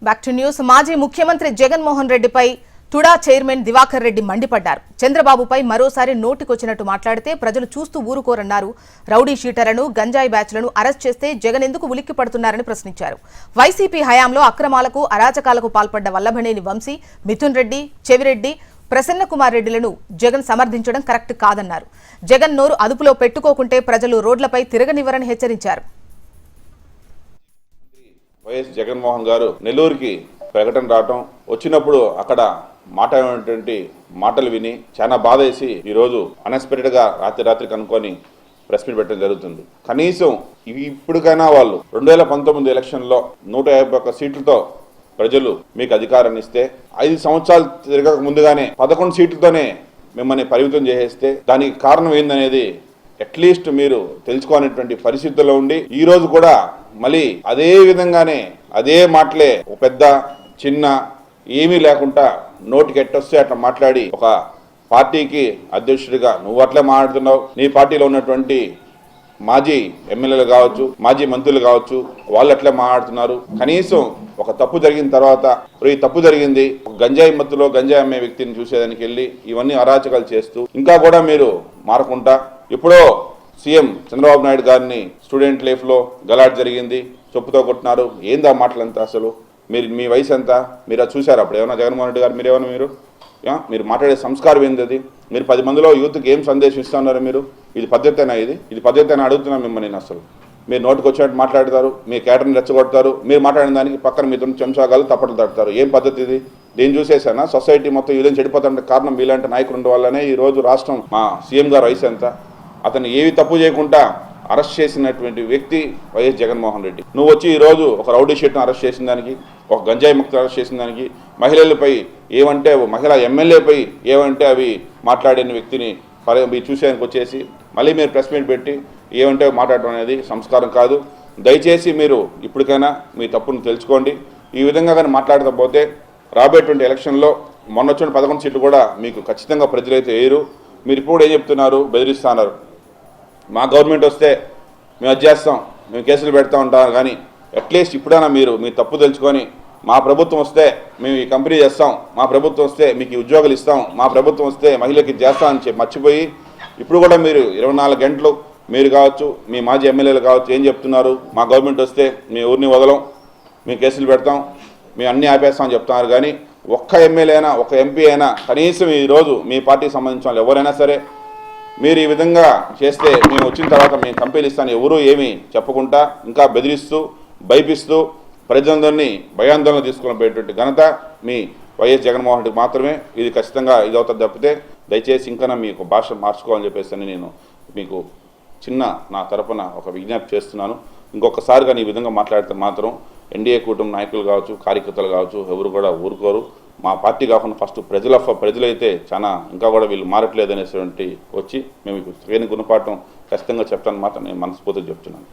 Back to news. మాజీ ముఖ్యమంత్రి జగన్మోహన్ రెడ్డిపై తుడా చైర్మన్ దివాకర్ రెడ్డి మండిపడ్డారు. చంద్రబాబుపై మరోసారి నోటికొచ్చినట్టు మాట్లాడితే ప్రజలు చూస్తూ ఊరుకోరన్నారు. రౌడీ షీటర్లను, గంజాయి బ్యాచ్లను అరెస్ట్ చేస్తే జగన్ ఎందుకు ఉలిక్కి పడుతున్నారని ప్రశ్నించారు. వైసీపీ హయాంలో అక్రమాలకు, అరాచకాలకు పాల్పడ్డ వల్లభనేని వంశీ, మిథున్ రెడ్డి, చెవిరెడ్డి, ప్రసన్న కుమార్ రెడ్డిలను జగన్ సమర్థించడం కరెక్ట్ కాదన్నారు. జగన్ నోరు అదుపులో పెట్టుకోకుంటే ప్రజలు రోడ్లపై తిరగనివ్వరని హెచ్చరించారు. వైఎస్ జగన్మోహన్ గారు నెల్లూరుకి ప్రకటన రావటం, వచ్చినప్పుడు అక్కడ మాట్లాడినటువంటి మాటలు విని చాలా బాధ వేసి ఈరోజు అన్ఎక్స్పెక్టెడ్ గా రాత్రి కనుక్కొని ప్రెస్ మీట్ పెట్టడం జరుగుతుంది. కనీసం ఇప్పటికైనా వాళ్ళు 2019 ఎలక్షన్లో 151 సీట్లతో ప్రజలు మీకు అధికారాన్ని ఇస్తే 5 సంవత్సరాలు తిరగక ముందుగానే 11 సీట్లతోనే మిమ్మల్ని పరిమితం చేసేస్తే దానికి కారణం ఏందనేది అట్లీస్ట్ మీరు తెలుసుకోవాలనేటువంటి పరిస్థితుల్లో ఉండి ఈ రోజు కూడా మళ్ళీ అదే విధంగానే అదే మాటలే పెద్ద చిన్న ఏమీ లేకుండా నోటికి ఎట్టొస్తే అట్లా మాట్లాడి ఒక పార్టీకి అధ్యక్షుడిగా నువ్వు అట్లే మాట్లాడుతున్నావు, నీ పార్టీలో ఉన్నటువంటి మాజీ ఎమ్మెల్యేలు కావచ్చు, మాజీ మంత్రులు కావచ్చు, వాళ్ళు అట్లే మాట్లాడుతున్నారు. కనీసం ఒక తప్పు జరిగిన తర్వాత ఈ తప్పు జరిగింది, గంజాయి మత్తులో గంజాయి అమ్మే వ్యక్తిని చూసేదానికి వెళ్ళి ఇవన్నీ అరాచకాలు చేస్తూ ఇంకా కూడా మీరు మారకుండా ఎప్పుడో సీఎం చంద్రబాబు నాయుడు గారిని స్టూడెంట్ లైఫ్లో గలాట్ జరిగింది, చెప్పుతో కొట్టినారు. ఏందా మాటలంతా? అసలు మీరు మీ వయసు ఎంత? మీరు అది చూసారు అప్పుడు ఏమన్నా? జగన్మోహన్ రెడ్డి గారు మీరేమన్నా మీరు మాట్లాడే సంస్కారం ఏంది? అది మీరు 10 మందిలో యూత్కి ఏం సందేశం ఇస్తున్నారు? మీరు ఇది పద్ధతేనా? ఇది పద్ధతేనా అడుగుతున్నా మిమ్మల్ని. నేను అసలు మీరు నోటికి వచ్చినట్టు మాట్లాడతారు, మీ కేటర్ని రెచ్చగొడతారు, మీరు మాట్లాడిన దానికి పక్కన మీతో చెంచాగాలు తప్పట్లు తడతారు. ఏం పద్ధతి ఇది? నేను చూసేసానా సొసైటీ మొత్తం ఈ విధంగా చెడిపోతుంటే కారణం మీలాంటి నాయకులు ఉండే వల్లనే ఈ రోజు రాష్ట్రం మా సీఎం గారు వయసు ఎంత? అతను ఏవి తప్పు చేయకుండా అరెస్ట్ చేసినటువంటి వ్యక్తి వైఎస్ జగన్మోహన్ రెడ్డి. నువ్వు వచ్చి ఈరోజు ఒక రౌడీ షీట్ను అరెస్ట్ చేసిన దానికి, ఒక గంజాయి ముక్తి అరెస్ట్ చేసిన దానికి, మహిళలపై ఏమంటే మహిళా ఎమ్మెల్యేపై ఏమంటే అవి మాట్లాడిన వ్యక్తిని మీరు చూసేందుకు వచ్చేసి మళ్ళీ మీరు ప్రెస్ మీట్ పెట్టి ఏమంటే మాట్లాడటం అనేది సంస్కారం కాదు. దయచేసి మీరు ఇప్పటికైనా మీ తప్పును తెలుసుకోండి. ఈ విధంగా కానీ మాట్లాడకపోతే రాబోయేటువంటి ఎలక్షన్లో మొన్న వచ్చిన 11 సీట్లు కూడా మీకు ఖచ్చితంగా ప్రజలైతే వేయరు. మీరు ఇప్పుడు ఏం చెప్తున్నారు? బెదిరిస్తున్నారు. మా గవర్నమెంట్ వస్తే మేము అది చేస్తాం, మేము కేసులు పెడతా ఉంటాం. కానీ అట్లీస్ట్ ఇప్పుడైనా మీరు మీ తప్పు తెలుసుకొని మా ప్రభుత్వం వస్తే మేము ఈ కంపెనీ చేస్తాం, మా ప్రభుత్వం వస్తే మీకు ఈ ఉద్యోగాలు ఇస్తాం, మా ప్రభుత్వం వస్తే మహిళకి చేస్తామని చెప్పి మర్చిపోయి ఇప్పుడు కూడా మీరు 24 గంటలు మీరు కావచ్చు, మీ మాజీ ఎమ్మెల్యేలు కావచ్చు ఏం చెప్తున్నారు? మా గవర్నమెంట్ వస్తే మీ ఊరిని వదలం, మేము కేసులు పెడతాం, మేము అన్నీ ఆపేస్తామని చెప్తున్నారు. కానీ ఒక్క ఎమ్మెల్యే అయినా, ఒక ఎంపీ అయినా, కనీసం ఈరోజు మీ పార్టీకి సంబంధించిన వాళ్ళు ఎవరైనా సరే మీరు ఈ విధంగా చేస్తే మేము వచ్చిన తర్వాత మేము కంపెనీలు ఇస్తాను ఎవరూ ఏమీ చెప్పకుండా ఇంకా బెదిరిస్తూ భయపిస్తూ ప్రజలందరినీ భయాందోళన తీసుకొని పోయేటువంటి ఘనత మీ వైఎస్ జగన్మోహన్ రెడ్డికి మాత్రమే. ఇది ఖచ్చితంగా ఇది అవుతుంది తప్పితే దయచేసి ఇంకా మీకు భాష మార్చుకోవాలని చెప్పేసి నేను మీకు నా తరపున ఒక విజ్ఞప్తి చేస్తున్నాను. ఇంకొకసారి కానీ ఈ విధంగా మాట్లాడితే మాత్రం ఎన్డీఏ కూటమి నాయకులు కావచ్చు, కార్యకర్తలు కావచ్చు ఎవరు కూడా ఊరుకోరు. మా పార్టీ కాకుండా ఫస్ట్ ప్రజలైతే చాలా ఇంకా కూడా వీళ్ళు మారట్లేదు అనేటువంటి వచ్చి మేము గుణపాఠం ఖచ్చితంగా చెప్తాను మాత్రం నేను మనస్ఫూర్తిగా చెప్తున్నాను.